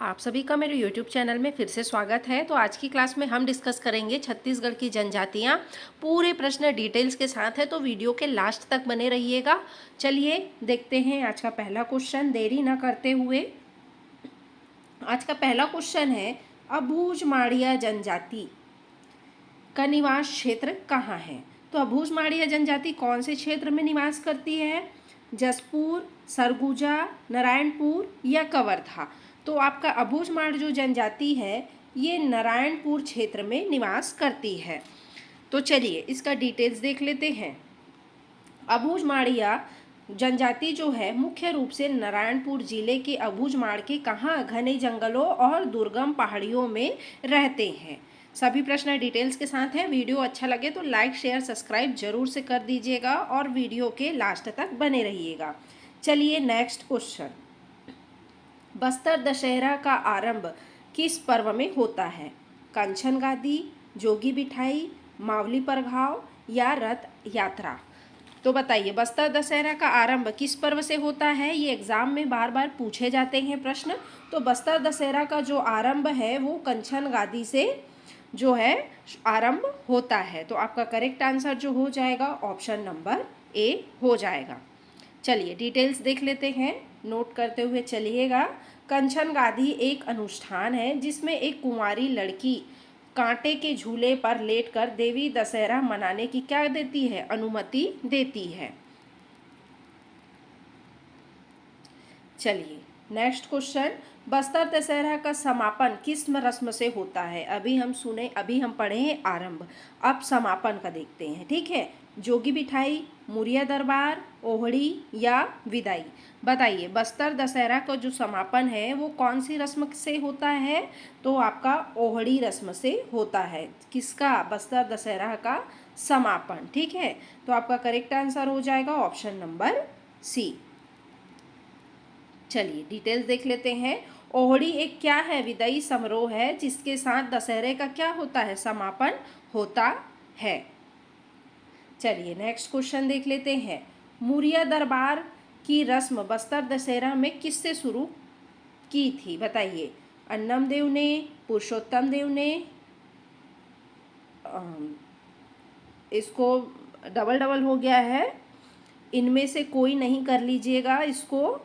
आप सभी का मेरे YouTube चैनल में फिर से स्वागत है। तो आज की क्लास में हम डिस्कस करेंगे छत्तीसगढ़ की जनजातियाँ। पूरे प्रश्न डिटेल्स के साथ है, तो वीडियो के लास्ट तक बने रहिएगा। चलिए देखते हैं आज का पहला क्वेश्चन देरी न करते हुए। आज का पहला क्वेश्चन है, अबूझमाड़िया जनजाति का निवास क्षेत्र कहाँ है? तो अबूझमाड़िया जनजाति कौन से क्षेत्र में निवास करती है? जसपुर, सरगुजा, नारायणपुर या कवर्धा? तो आपका अबूझमाड़ जो जनजाति है ये नारायणपुर क्षेत्र में निवास करती है। तो चलिए इसका डिटेल्स देख लेते हैं। अबूझमाड़िया जनजाति जो है मुख्य रूप से नारायणपुर जिले के अबूझमाड़ के कहाँ घने जंगलों और दुर्गम पहाड़ियों में रहते हैं। सभी प्रश्न डिटेल्स के साथ हैं। वीडियो अच्छा लगे तो लाइक शेयर सब्सक्राइब जरूर से कर दीजिएगा और वीडियो के लास्ट तक बने रहिएगा। चलिए नेक्स्ट क्वेश्चन, बस्तर दशहरा का आरंभ किस पर्व में होता है? कंचन गादी, जोगी बिठाई, मावली परघाव या रथ यात्रा? तो बताइए बस्तर दशहरा का आरंभ किस पर्व से होता है? ये एग्जाम में बार बार पूछे जाते हैं प्रश्न। तो बस्तर दशहरा का जो आरंभ है वो कंचन गादी से जो है आरंभ होता है। तो आपका करेक्ट आंसर जो हो जाएगा ऑप्शन नंबर ए हो जाएगा। चलिए डिटेल्स देख लेते हैं, नोट करते हुए चलिएगा। कंचन गादी एक अनुष्ठान है जिसमें एक कुंवारी लड़की कांटे के झूले पर लेटकर देवी दशहरा मनाने की क्या देती है? अनुमति देती है। चलिए नेक्स्ट क्वेश्चन, बस्तर दशहरा का समापन किस रस्म से होता है? अभी हम पढ़े हैं आरंभ, अब समापन का देखते हैं। ठीक है, जोगी बिठाई, मुरिया दरबार, ओहड़ी या विदाई? बताइए बस्तर दशहरा का जो समापन है वो कौन सी रस्म से होता है? तो आपका ओहड़ी रस्म से होता है। किसका? बस्तर दशहरा का समापन। ठीक है, तो आपका करेक्ट आंसर हो जाएगा ऑप्शन नंबर सी। चलिए डिटेल्स देख लेते हैं। ओहड़ी एक क्या है? विदाई समारोह है जिसके साथ दशहरे का क्या होता है? समापन होता है। चलिए नेक्स्ट क्वेश्चन देख लेते हैं। मुरिया दरबार की रस्म बस्तर दशहरा में किससे शुरू की थी? बताइए, अन्नम देव ने, पुरुषोत्तम देव ने, इसको डबल डबल हो गया है, इनमें से कोई नहीं कर लीजिएगा इसको,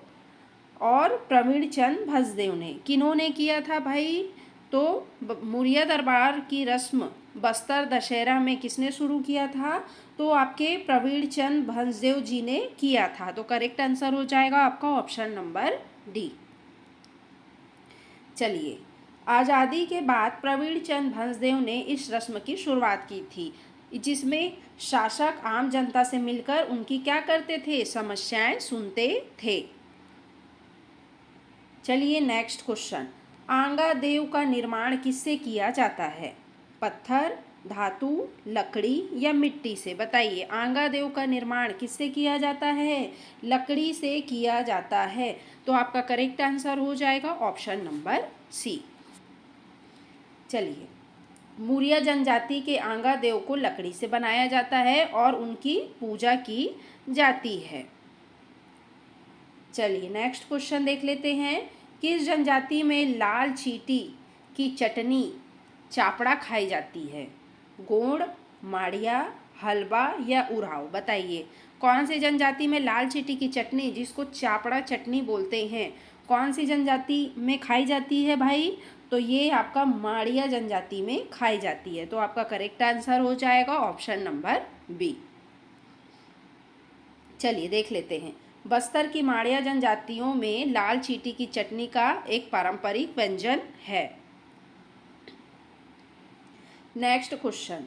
और प्रवीण चंद भंजदेव ने। किन्होंने किया था भाई? तो मुरिया दरबार की रस्म बस्तर दशहरा में किसने शुरू किया था? तो आपके प्रवीण चंद भंजदेव जी ने किया था। तो करेक्ट आंसर हो जाएगा आपका ऑप्शन नंबर डी। चलिए, आज़ादी के बाद प्रवीण चंद भंजदेव ने इस रस्म की शुरुआत की थी जिसमें शासक आम जनता से मिलकर उनकी क्या करते थे? समस्याएं सुनते थे। चलिए नेक्स्ट क्वेश्चन, आंगा देव का निर्माण किससे किया जाता है? पत्थर, धातु, लकड़ी या मिट्टी से? बताइए आंगा देव का निर्माण किससे किया जाता है? लकड़ी से किया जाता है। तो आपका करेक्ट आंसर हो जाएगा ऑप्शन नंबर सी। चलिए, मुरिया जनजाति के आंगा देव को लकड़ी से बनाया जाता है और उनकी पूजा की जाती है। चलिए नेक्स्ट क्वेश्चन देख लेते हैं। किस जनजाति में लाल चीटी की चटनी चापड़ा खाई जाती है? गोंड, माड़िया, हलवा या उराव? बताइए कौन सी जनजाति में लाल चीटी की चटनी, जिसको चापड़ा चटनी बोलते हैं, कौन सी जनजाति में खाई जाती है भाई? तो ये आपका माड़िया जनजाति में खाई जाती है। तो आपका करेक्ट आंसर हो जाएगा ऑप्शन नंबर बी। चलिए देख लेते हैं। बस्तर की माड़िया जनजातियों में लाल चीटी की चटनी का एक पारंपरिक व्यंजन है। नेक्स्ट क्वेश्चन,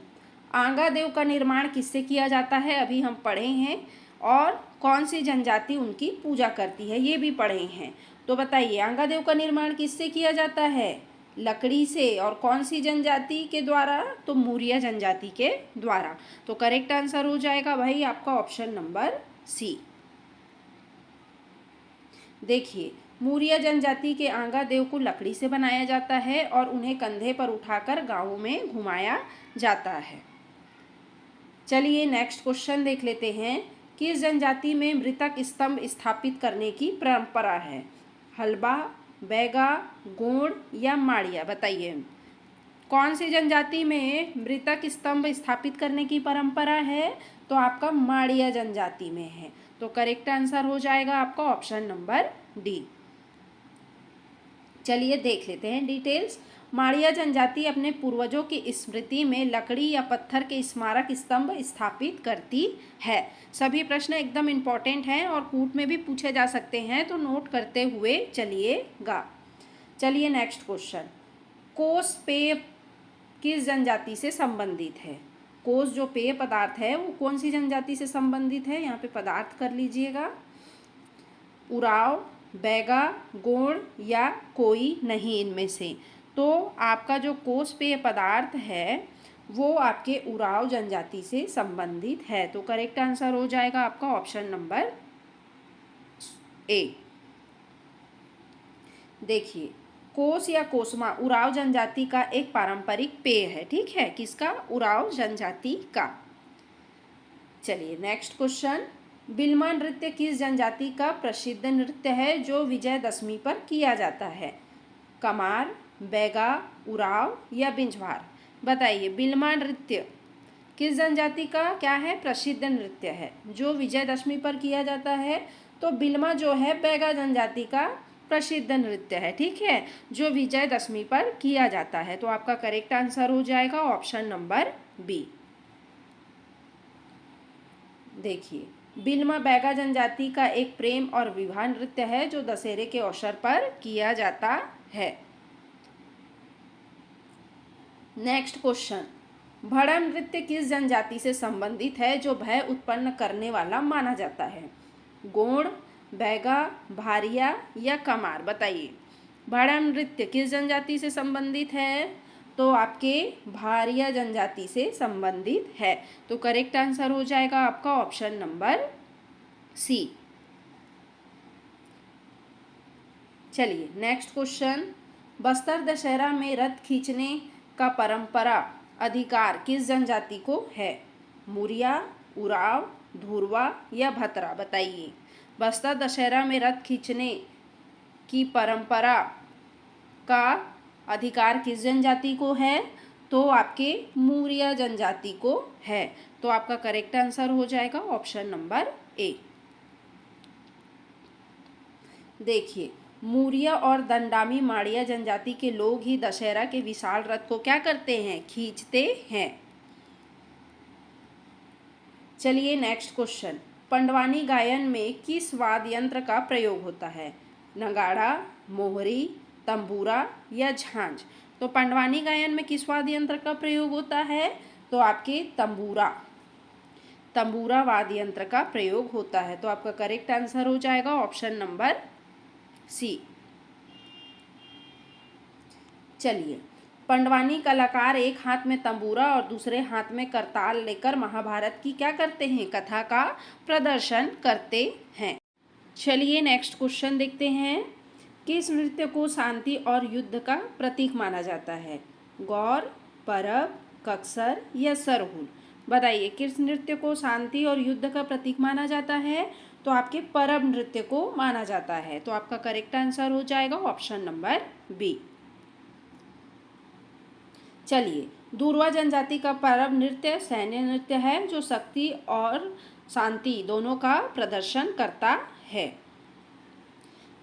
आंगा देव का निर्माण किससे किया जाता है? अभी हम पढ़े हैं। और कौन सी जनजाति उनकी पूजा करती है ये भी पढ़े हैं। तो बताइए आंगा देव का निर्माण किससे किया जाता है? लकड़ी से। और कौन सी जनजाति के द्वारा? तो मुरिया जनजाति के द्वारा। तो करेक्ट आंसर हो जाएगा भाई आपका ऑप्शन नंबर सी। देखिए, मुरिया जनजाति के आंगा देव को लकड़ी से बनाया जाता है और उन्हें कंधे पर उठाकर गांवों में घुमाया जाता है। चलिए नेक्स्ट क्वेश्चन देख लेते हैं। किस जनजाति में मृतक स्तंभ स्थापित करने की परंपरा है? हलबा, बैगा, गोंड या माड़िया? बताइए कौन सी जनजाति में मृतक स्तंभ स्थापित करने की परंपरा है? तो आपका माड़िया जनजाति में है। तो करेक्ट आंसर हो जाएगा आपका ऑप्शन नंबर डी। चलिए देख लेते हैं डिटेल्स। माड़िया जनजाति अपने पूर्वजों की स्मृति में लकड़ी या पत्थर के स्मारक स्तंभ स्थापित करती है। सभी प्रश्न एकदम इम्पोर्टेंट हैं और कूट में भी पूछे जा सकते हैं, तो नोट करते हुए चलिएगा। चलिए नेक्स्ट क्वेश्चन। कोस पेय किस जनजाति से संबंधित है? कोस जो पेय पदार्थ है वो कौन सी जनजाति से संबंधित है? यहाँ पे पदार्थ कर लीजिएगा। उराव, बैगा, गोंड या कोई नहीं इनमें से? तो आपका जो कोस पेय पदार्थ है वो आपके उराव जनजाति से संबंधित है। तो करेक्ट आंसर हो जाएगा आपका ऑप्शन नंबर ए। देखिए कोस या कोसमा उराव जनजाति का एक पारंपरिक पेय है। ठीक है, किसका? उराव जनजाति का। चलिए नेक्स्ट क्वेश्चन। बिल्मा नृत्य किस जनजाति का प्रसिद्ध नृत्य है जो विजयदशमी पर किया जाता है? कमार, बैगा, उराव या बिंझवार? बताइए बिल्मा नृत्य किस जनजाति का क्या है? प्रसिद्ध नृत्य है जो विजयदशमी पर किया जाता है। तो बिल्मा जो है बैगा जनजाति का प्रसिद्ध नृत्य है। ठीक है, जो विजयदशमी पर किया जाता है। तो आपका करेक्ट आंसर हो जाएगा ऑप्शन नंबर बी। देखिए बिल्मा बैगा जनजाति का एक प्रेम और विवाह नृत्य है जो दशहरे के अवसर पर किया जाता है। Next question. भड़म नृत्य किस जनजाति से संबंधित है जो भय उत्पन्न करने वाला माना जाता है? गोंड, बैगा, भारिया या कमार? बताइए भड़म नृत्य किस जनजाति से संबंधित है? तो आपके भारिया जनजाति से संबंधित है। तो करेक्ट आंसर हो जाएगा आपका ऑप्शन नंबर सी। चलिए नेक्स्ट क्वेश्चन। बस्तर दशहरा में रथ खींचने का परंपरा अधिकार किस जनजाति को है? मुरिया, उराव, धुरवा या भतरा? बताइए बस्तर दशहरा में रथ खींचने की परंपरा का अधिकार किस जनजाति को है? तो आपके मुरिया जनजाति को है। तो आपका करेक्ट आंसर हो जाएगा ऑप्शन नंबर ए। देखिए मुरिया और दंडामी माड़िया जनजाति के लोग ही दशहरा के विशाल रथ को क्या करते हैं? खींचते हैं। चलिए नेक्स्ट क्वेश्चन। पंडवानी गायन में किस वाद्य यंत्र का प्रयोग होता है? नगाड़ा, मोहरी, तंबूरा या झांझ? तो पंडवानी गायन में किस वाद्य यंत्र का प्रयोग होता है? तो आपके तंबूरा वाद्य यंत्र का प्रयोग होता है। तो आपका करेक्ट आंसर हो जाएगा ऑप्शन नंबर सी। चलिए पंडवानी कलाकार एक हाथ में तंबूरा और दूसरे हाथ में करताल लेकर महाभारत की क्या करते हैं? कथा का प्रदर्शन करते हैं। चलिए नेक्स्ट क्वेश्चन देखते हैं। किस नृत्य को शांति और युद्ध का प्रतीक माना जाता है? गौर, परब, कक्सर या सरहुल? बताइए किस नृत्य को शांति और युद्ध का प्रतीक माना जाता है? तो आपके परब नृत्य को माना जाता है। तो आपका करेक्ट आंसर हो जाएगा ऑप्शन नंबर बी। चलिए धुरवा जनजाति का परब नृत्य सैन्य नृत्य है जो शक्ति और शांति दोनों का प्रदर्शन करता है।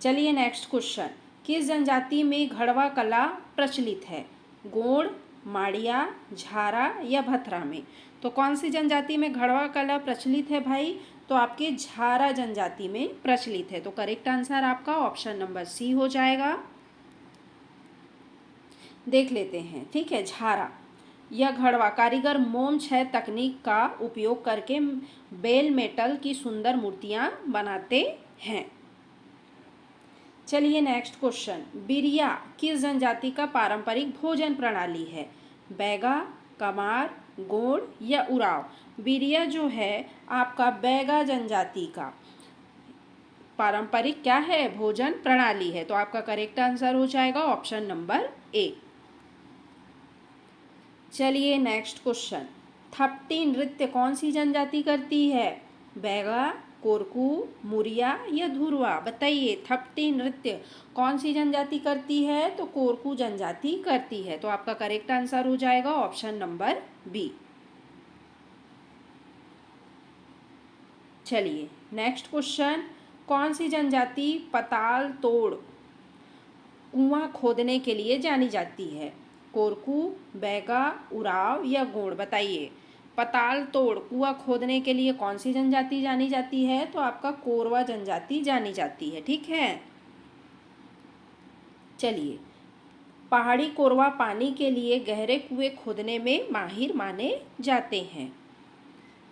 चलिए नेक्स्ट क्वेश्चन। किस जनजाति में घड़वा कला प्रचलित है? गोंड, माड़िया, झारा या भतरा में? तो कौन सी जनजाति में घड़वा कला प्रचलित है भाई? तो आपके झारा जनजाति में प्रचलित है। तो करेक्ट आंसर आपका ऑप्शन नंबर सी हो जाएगा। देख लेते हैं। ठीक है, झारा यह घड़वा कारीगर मोम छय तकनीक का उपयोग करके बेल मेटल की सुंदर मूर्तियां बनाते हैं। चलिए नेक्स्ट क्वेश्चन। बिरिया किस जनजाति का पारंपरिक भोजन प्रणाली है? बैगा, कमार, गोंड या उराव? बिरिया जो है आपका बैगा जनजाति का पारंपरिक क्या है? भोजन प्रणाली है। तो आपका करेक्ट आंसर हो जाएगा ऑप्शन नंबर ए। चलिए नेक्स्ट क्वेश्चन। थप्ती नृत्य कौन सी जनजाति करती है? बैगा, कोरकू, मुरिया या धुरवा? बताइए, थपटी नृत्य कौन सी जनजाति करती है? तो कोरकू जनजाति करती है। तो आपका करेक्ट आंसर हो जाएगा ऑप्शन नंबर बी। चलिए नेक्स्ट क्वेश्चन, कौन सी जनजाति पताल तोड़ कुआं खोदने के लिए जानी जाती है? कोरकू, बैगा, उराव या गोंड? बताइए, पताल तोड़ कुआं खोदने के लिए कौन सी जनजाति जानी जाती है? तो आपका कोरवा जनजाति जानी जाती है। ठीक है, चलिए, पहाड़ी कोरवा पानी के लिए गहरे कुएं खोदने में माहिर माने जाते हैं।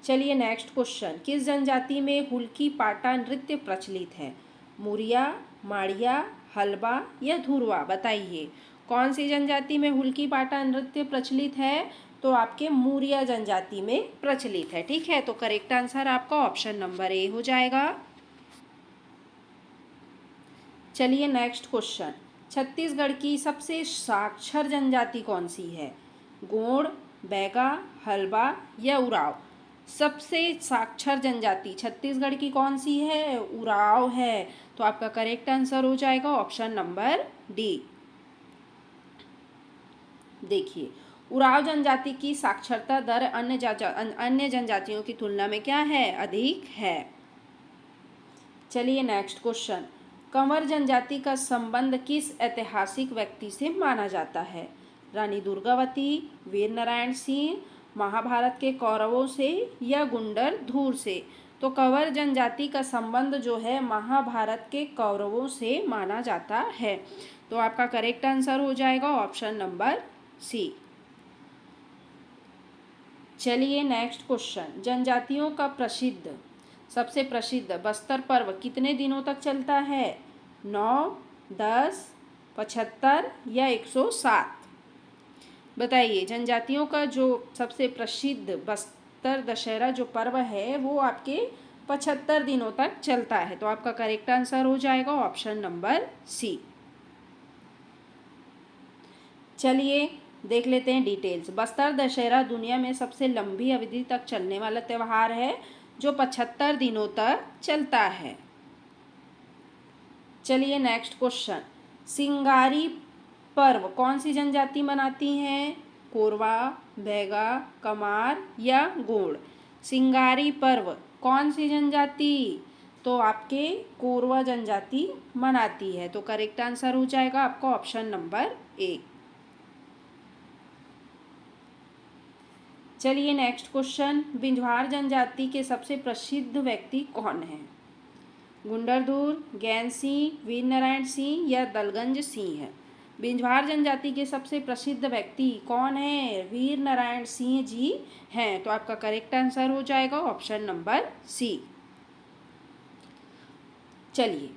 चलिए नेक्स्ट क्वेश्चन, किस जनजाति में हुल्की पाटा नृत्य प्रचलित है? मुरिया, माड़िया, हलबा या धुरवा? बताइए, कौन सी जनजाति में हुल्की पाटा नृत्य प्रचलित है? तो आपके मुरिया जनजाति में प्रचलित है। ठीक है, तो करेक्ट आंसर आपका ऑप्शन नंबर ए हो जाएगा। चलिए नेक्स्ट क्वेश्चन, छत्तीसगढ़ की सबसे साक्षर जनजाति कौन सी है? गोंड, बैगा, हलबा या उराव? सबसे साक्षर जनजाति छत्तीसगढ़ की कौन सी है? उराव है। तो आपका करेक्ट आंसर हो जाएगा ऑप्शन नंबर डी। देखिए, उराव जनजाति की साक्षरता दर अन्य जनजातियों की तुलना में क्या है? अधिक है। चलिए नेक्स्ट क्वेश्चन, कंवर जनजाति का संबंध किस ऐतिहासिक व्यक्ति से माना जाता है? रानी दुर्गावती, वीर नारायण सिंह, महाभारत के कौरवों से या गुंडर धूर से? तो कंवर जनजाति का संबंध जो है महाभारत के कौरवों से माना जाता है। तो आपका करेक्ट आंसर हो जाएगा ऑप्शन नंबर सी। चलिए नेक्स्ट क्वेश्चन, जनजातियों का सबसे प्रसिद्ध बस्तर पर्व कितने दिनों तक चलता है? 9, 10, 75 या 107? बताइए, जनजातियों का जो सबसे प्रसिद्ध बस्तर दशहरा जो पर्व है वो आपके 75 दिनों तक चलता है। तो आपका करेक्ट आंसर हो जाएगा ऑप्शन नंबर सी। चलिए देख लेते हैं डिटेल्स। बस्तर दशहरा दुनिया में सबसे लंबी अवधि तक चलने वाला त्यौहार है जो 75 दिनों तक चलता है। चलिए नेक्स्ट क्वेश्चन, सिंगारी पर्व कौन सी जनजाति मनाती हैं? कोरवा, बैगा, कमार या गोंड? सिंगारी पर्व कौन सी जनजाति? तो आपके कोरवा जनजाति मनाती है। तो करेक्ट आंसर हो जाएगा आपका ऑप्शन नंबर ए। चलिए नेक्स्ट क्वेश्चन, बिंझवार जनजाति के सबसे प्रसिद्ध व्यक्ति कौन हैं? गुंडरधूर, गैन सिंह, वीर नारायण सिंह या दलगंज सिंह है? बिंझवार जनजाति के सबसे प्रसिद्ध व्यक्ति कौन है? वीर नारायण सिंह जी हैं। तो आपका करेक्ट आंसर हो जाएगा ऑप्शन नंबर सी। चलिए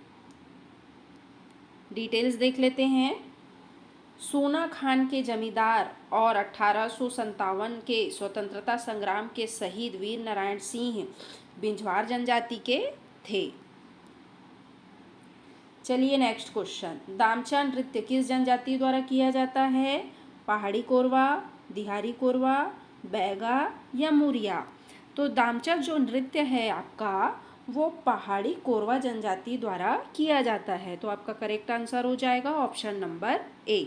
डिटेल्स देख लेते हैं। सोना खान के जमींदार और 1857 के स्वतंत्रता संग्राम के शहीद वीर नारायण सिंह बिंझवार जनजाति के थे। चलिए नेक्स्ट क्वेश्चन, दामचा नृत्य किस जनजाति द्वारा किया जाता है? पहाड़ी कोरवा, दिहारी कोरवा, बैगा या मुरिया? तो दामचा जो नृत्य है आपका वो पहाड़ी कोरवा जनजाति द्वारा किया जाता है। तो आपका करेक्ट आंसर हो जाएगा ऑप्शन नंबर ए।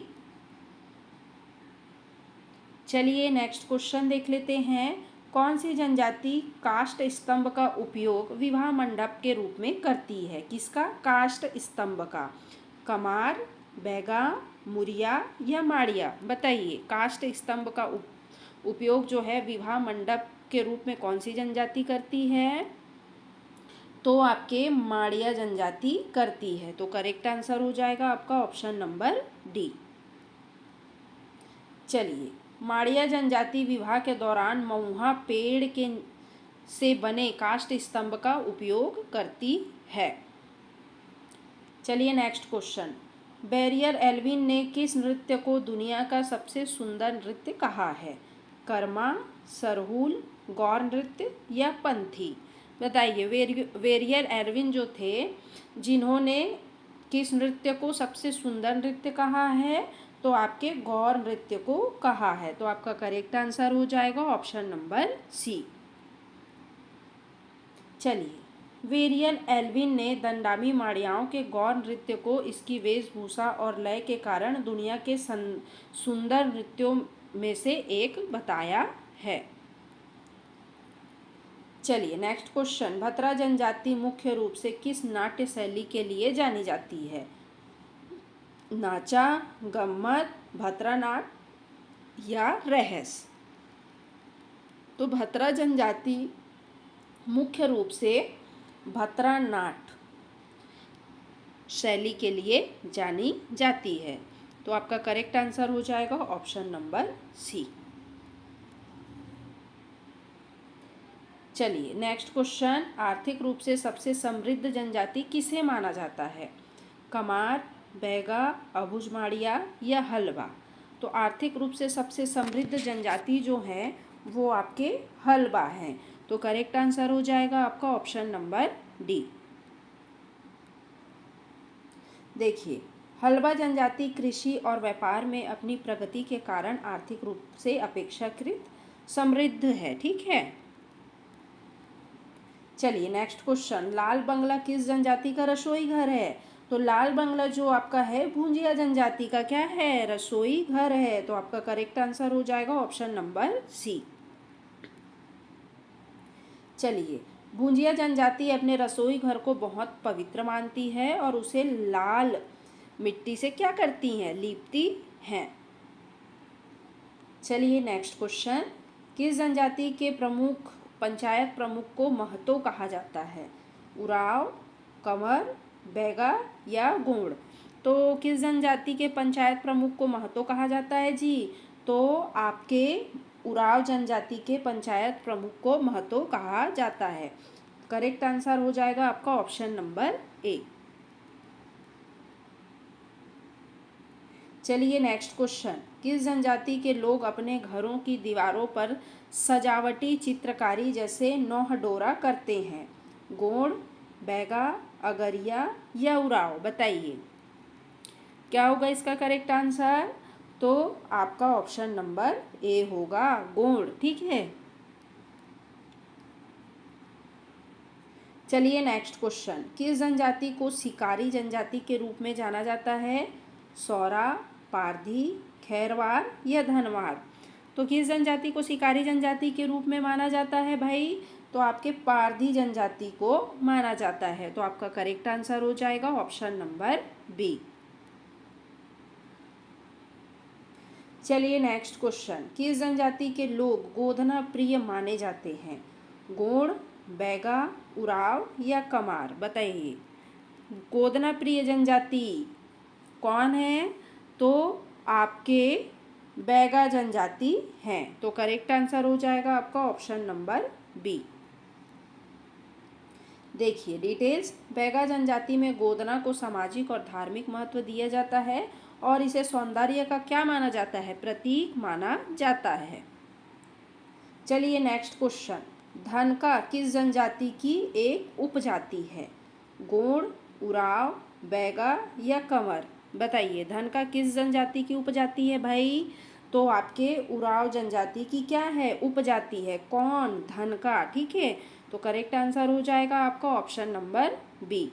चलिए नेक्स्ट क्वेश्चन देख लेते हैं। कौन सी जनजाति काष्ठ स्तंभ का उपयोग विवाह मंडप के रूप में करती है? किसका? काष्ठ स्तंभ का। कमार, बैगा, मुरिया या माड़िया? बताइए, काष्ठ स्तंभ का उपयोग जो है विवाह मंडप के रूप में कौन सी जनजाति करती है? तो आपके माड़िया जनजाति करती है। तो करेक्ट आंसर हो जाएगा आपका ऑप्शन नंबर डी। चलिए, माड़िया जनजाति विवाह के दौरान महुआ पेड़ के से बने काष्ठ स्तंभ का उपयोग करती है। चलिए नेक्स्ट क्वेश्चन, बैरियर एल्विन ने किस नृत्य को दुनिया का सबसे सुंदर नृत्य कहा है? कर्मा, सरहुल, गौर नृत्य या पंथी? बताइए, बैरियर एल्विन जो थे जिन्होंने किस नृत्य को सबसे सुंदर नृत्य कहा है? तो आपके गौर नृत्य को कहा है। तो आपका करेक्ट आंसर हो जाएगा ऑप्शन नंबर सी। चलिए वेरियन एल्विन ने दंडामी माड़ियाओं के गौर नृत्य को इसकी वेशभूषा और लय के कारण दुनिया के सुंदर नृत्यों में से एक बताया है। चलिए नेक्स्ट क्वेश्चन, भतरा जनजाति मुख्य रूप से किस नाट्य शैली के लिए जानी जाती है? नाचा, गम्मत, भतरा नाट या रहस? तो भतरा जनजाति मुख्य रूप से भतरा नाट शैली के लिए जानी जाती है। तो आपका करेक्ट आंसर हो जाएगा ऑप्शन नंबर सी। चलिए नेक्स्ट क्वेश्चन, आर्थिक रूप से सबसे समृद्ध जनजाति किसे माना जाता है? कमार, बैगा, अबुझमाड़िया या हलबा? तो आर्थिक रूप से सबसे समृद्ध जनजाति जो है वो आपके हलबा हैं। तो करेक्ट आंसर हो जाएगा आपका ऑप्शन नंबर डी। देखिए, हलबा जनजाति कृषि और व्यापार में अपनी प्रगति के कारण आर्थिक रूप से अपेक्षाकृत समृद्ध है। ठीक है। चलिए नेक्स्ट क्वेश्चन, लाल बंगला किस जनजाति का रसोई घर है? तो लाल बंगला जो आपका है भुंजिया जनजाति का क्या है? रसोई घर है। तो आपका करेक्ट आंसर हो जाएगा ऑप्शन नंबर सी। चलिए, भुंजिया जनजाति अपने रसोई घर को बहुत पवित्र मानती है और उसे लाल मिट्टी से क्या करती हैं? लीपती हैं। चलिए नेक्स्ट क्वेश्चन, किस जनजाति के प्रमुख पंचायत प्रमुख को महतो कहा जाता है? उराव, कंवर, बैगा या गोंड? तो किस जनजाति के पंचायत प्रमुख को महतो कहा जाता है जी? तो आपके उराव जनजाति के पंचायत प्रमुख को महतो कहा जाता है। करेक्ट आंसर हो जाएगा आपका ऑप्शन नंबर ए। चलिए नेक्स्ट क्वेश्चन, किस जनजाति के लोग अपने घरों की दीवारों पर सजावटी चित्रकारी जैसे नौहडोरा करते हैं? गोंड, बैगा, अगरिया या उराव? बताइए क्या होगा इसका करेक्ट आंसर? तो आपका ऑप्शन नंबर ए होगा, गोंड। ठीक है। चलिए नेक्स्ट क्वेश्चन, किस जनजाति को शिकारी जनजाति के रूप में जाना जाता है? सौरा, पारधी, खैरवार या धनवार? तो किस जनजाति को शिकारी जनजाति के रूप में माना जाता है भाई? तो आपके पारधी जनजाति को माना जाता है। तो आपका करेक्ट आंसर हो जाएगा ऑप्शन नंबर बी। चलिए नेक्स्ट क्वेश्चन, किस जनजाति के लोग गोधना प्रिय माने जाते हैं? गोंड, बैगा, उराव या कमार? बताइए गोधना प्रिय जनजाति कौन है? तो आपके बैगा जनजाति हैं। तो करेक्ट आंसर हो जाएगा आपका ऑप्शन नंबर बी। देखिए डिटेल्स, बैगा जनजाति में गोधना को सामाजिक और धार्मिक महत्व दिया जाता है और इसे सौंदर्य का क्या माना जाता है? प्रतीक माना जाता है। चलिए नेक्स्ट क्वेश्चन, धनका किस जनजाति की एक उपजाति है? गोंड, उराव, बैगा या कंवर? बताइए धनका किस जनजाति की उपजाति है भाई? तो आपके उराव जनजाति की क्या है? उपजाति है। कौन? धनका। ठीक है। तो करेक्ट आंसर हो जाएगा आपका ऑप्शन नंबर बी।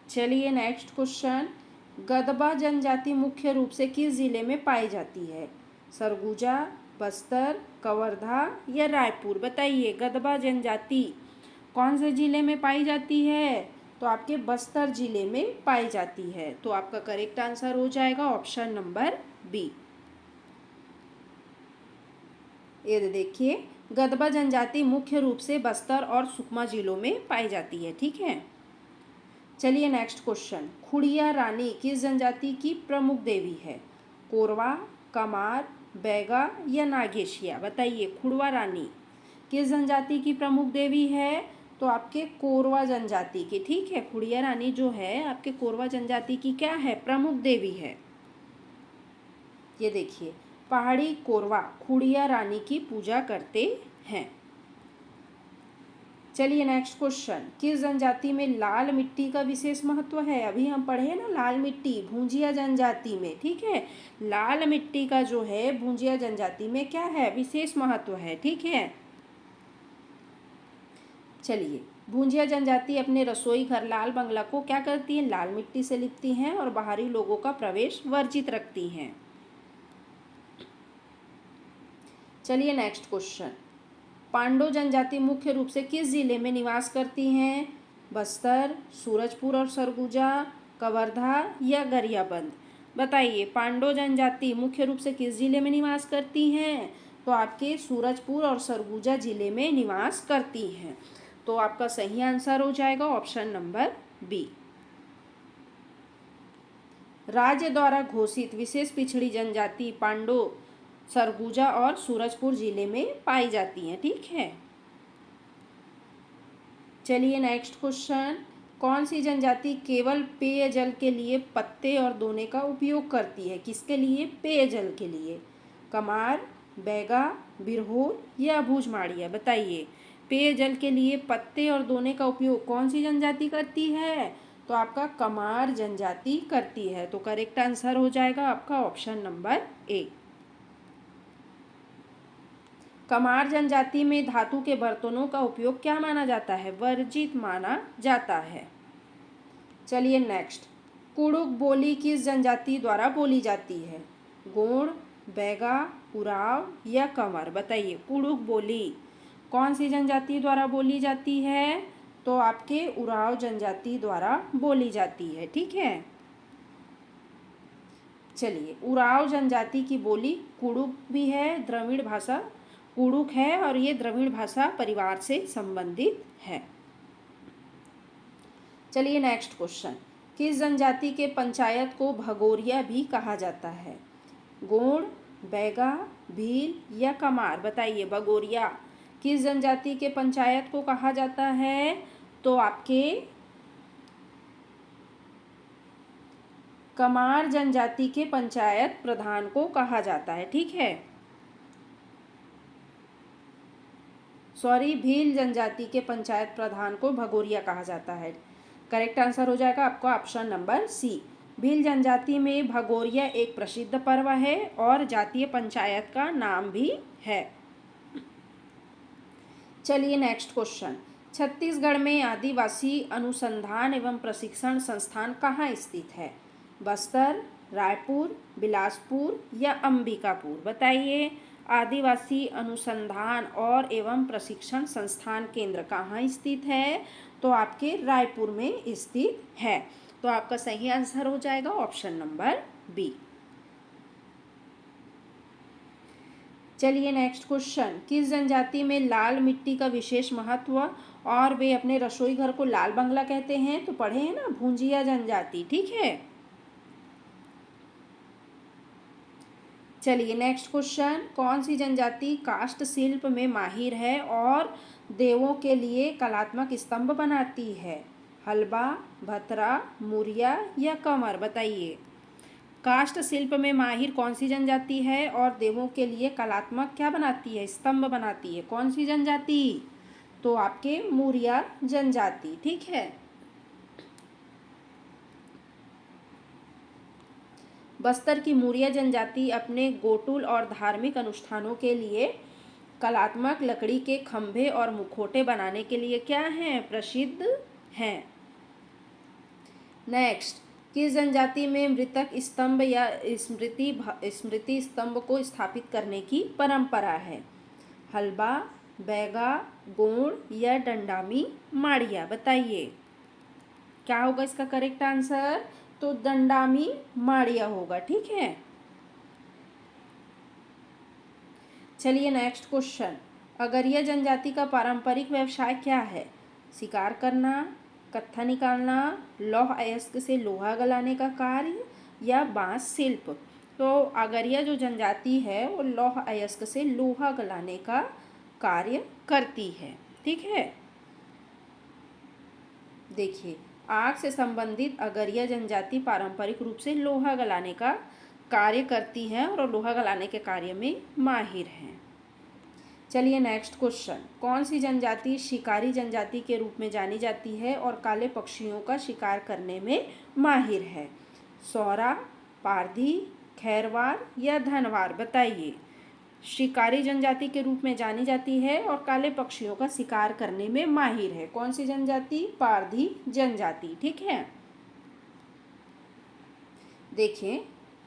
चलिए नेक्स्ट क्वेश्चन, गदबा जनजाति मुख्य रूप से किस जिले में पाई जाती है? सरगुजा, बस्तर, कवर्धा या रायपुर? बताइए गदबा जनजाति कौन से जिले में पाई जाती है? तो आपके बस्तर जिले में पाई जाती है। तो आपका करेक्ट आंसर हो जाएगा ऑप्शन नंबर बी। ये देखिए, गदबा जनजाति मुख्य रूप से बस्तर और सुकमा जिलों में पाई जाती है। ठीक है। चलिए नेक्स्ट क्वेश्चन, खुड़िया रानी किस जनजाति की प्रमुख देवी है? कोरवा, कमार, बैगा या नागेशिया? बताइए खुड़वा रानी किस जनजाति की प्रमुख देवी है? तो आपके कोरवा जनजाति की। ठीक है। खुड़िया रानी जो है आपके कोरवा जनजाति की क्या है? प्रमुख देवी है। ये देखिए, पहाड़ी कोरवा खुड़िया रानी की पूजा करते हैं। चलिए नेक्स्ट क्वेश्चन, किस जनजाति में लाल मिट्टी का विशेष महत्व है? अभी हम पढ़े ना लाल मिट्टी भुंजिया जनजाति में। ठीक है। लाल मिट्टी का जो है भुंजिया जनजाति में क्या है? विशेष महत्व है। ठीक है। चलिए, भूंजिया जनजाति अपने रसोई घर लाल बंगला को क्या करती हैं? लाल मिट्टी से लिपती हैं और बाहरी लोगों का प्रवेश वर्जित रखती हैं। चलिए नेक्स्ट क्वेश्चन, पांडो जनजाति मुख्य रूप से किस जिले में निवास करती हैं? बस्तर, सूरजपुर और सरगुजा, कवर्धा या गरियाबंद? बताइए, पांडो जनजाति मुख्य रूप से किस जिले में निवास करती हैं? तो आपके सूरजपुर और सरगुजा जिले में निवास करती हैं। तो आपका सही आंसर हो जाएगा ऑप्शन नंबर बी। राज्य द्वारा घोषित विशेष पिछड़ी जनजाति पांडो सरगुजा और सूरजपुर जिले में पाई जाती हैं। ठीक है, चलिए नेक्स्ट क्वेश्चन, कौन सी जनजाति केवल पेयजल के लिए पत्ते और दोने का उपयोग करती है? किसके लिए? पेयजल के लिए। कमार, बैगा, बिरहोर या भूजमाड़िया? बताइए, पेयजल के लिए पत्ते और दोने का उपयोग कौन सी जनजाति करती है? तो आपका कमार जनजाति करती है। तो करेक्ट आंसर हो जाएगा आपका ऑप्शन नंबर ए। कमार जनजाति में धातु के बर्तनों का उपयोग क्या माना जाता है? वर्जित माना जाता है। चलिए नेक्स्ट, कुड़ुक बोली किस जनजाति द्वारा बोली जाती है? गोंड, बैगा, उराव या कंवर? बताइए, कुड़ुक बोली कौन सी जनजाति द्वारा बोली जाती है? तो आपके उराव जनजाति द्वारा बोली जाती है। ठीक है, चलिए, उराव जनजाति की बोली कुड़ुक भी है, द्रविड़ भाषा कुड़ुक है और ये द्रविड़ भाषा परिवार से संबंधित है। चलिए नेक्स्ट क्वेश्चन, किस जनजाति के पंचायत को भगोरिया भी कहा जाता है? गोंड, बैगा, भील या कमार? बताइए, भगोरिया किस जनजाति के पंचायत को कहा जाता है? तो आपके कमार जनजाति के पंचायत प्रधान को कहा जाता है। ठीक है, सॉरी, भील जनजाति के पंचायत प्रधान को भगोरिया कहा जाता है। करेक्ट आंसर हो जाएगा आपका ऑप्शन नंबर सी। भील जनजाति में भगोरिया एक प्रसिद्ध पर्व है और जातीय पंचायत का नाम भी है। चलिए नेक्स्ट क्वेश्चन, छत्तीसगढ़ में आदिवासी अनुसंधान एवं प्रशिक्षण संस्थान कहाँ स्थित है? बस्तर, रायपुर, बिलासपुर या अंबिकापुर? बताइए, आदिवासी अनुसंधान और एवं प्रशिक्षण संस्थान केंद्र कहाँ स्थित है? तो आपके रायपुर में स्थित है। तो आपका सही आंसर हो जाएगा ऑप्शन नंबर बी। चलिए नेक्स्ट क्वेश्चन, किस जनजाति में लाल मिट्टी का विशेष महत्व और वे अपने रसोई घर को लाल बंगला कहते हैं? तो पढ़े हैं ना, भूंजिया जनजाति। ठीक है, चलिए नेक्स्ट क्वेश्चन, कौन सी जनजाति काष्ठ शिल्प में माहिर है और देवों के लिए कलात्मक स्तंभ बनाती है? हलबा, भतरा, मुरिया या कंवर? बताइए, काष्ठ शिल्प में माहिर कौन सी जनजाति है और देवों के लिए कलात्मक क्या बनाती है? स्तंभ बनाती है। कौन सी जनजाति? तो आपके मुरिया जनजाति। ठीक है, बस्तर की मुरिया जनजाति अपने गोटुल और धार्मिक अनुष्ठानों के लिए कलात्मक लकड़ी के खंभे और मुखौटे बनाने के लिए क्या हैं? प्रसिद्ध हैं। नेक्स्ट, किस जनजाति में मृतक स्तंभ या स्मृति स्तंभ को स्थापित करने की परंपरा है? हलबा, बैगा, गोंड या दंडामी माड़िया? बताइए, क्या होगा इसका करेक्ट आंसर? तो दंडामी माड़िया होगा। ठीक है, चलिए नेक्स्ट क्वेश्चन, अगरिया जनजाति का पारंपरिक व्यवसाय क्या है? शिकार करना, कत्था निकालना, लौह अयस्क से लोहा गलाने का कार्य या बांस शिल्प? तो अगरिया जो जनजाति है वो लौह अयस्क से लोहा गलाने का कार्य करती है। ठीक है, देखिए, आग से संबंधित अगरिया जनजाति पारंपरिक रूप से लोहा गलाने का कार्य करती है और लोहा गलाने के कार्य में माहिर हैं। चलिए नेक्स्ट क्वेश्चन, कौन सी जनजाति शिकारी जनजाति के रूप में जानी जाती है और काले पक्षियों का शिकार करने में माहिर है? सौरा, पारधी, खैरवार या धनवार? बताइए, शिकारी जनजाति के रूप में जानी जाती है और काले पक्षियों का शिकार करने में माहिर है। कौन सी जनजाति? पारधी जनजाति। ठीक है, देखिए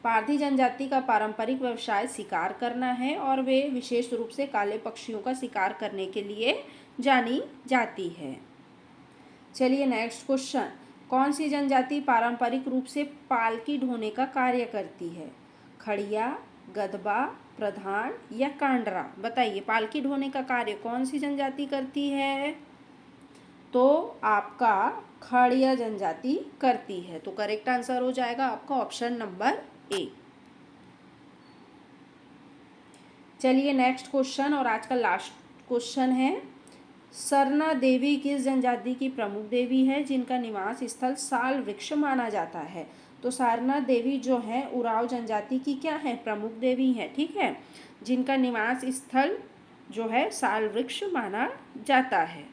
पारधी जनजाति का पारंपरिक व्यवसाय शिकार करना है और वे विशेष रूप से काले पक्षियों का शिकार करने के लिए जानी जाती है। चलिए नेक्स्ट क्वेश्चन, कौन सी जनजाति पारंपरिक रूप से पालकी ढोने का कार्य करती है? खड़िया, गदबा, प्रधान या कांडरा? बताइए, पालकी ढोने का कार्य कौन सी जनजाति करती है? तो आपका खड़िया जनजाति करती है। तो करेक्ट आंसर हो जाएगा आपका ऑप्शन नंबर ए। चलिए नेक्स्ट क्वेश्चन और आज का लास्ट क्वेश्चन है, सरना देवी किस जनजाति की प्रमुख देवी है जिनका निवास स्थल साल वृक्ष माना जाता है? तो सरना देवी जो है उरांव जनजाति की क्या है? प्रमुख देवी है। ठीक है, जिनका निवास स्थल जो है साल वृक्ष माना जाता है।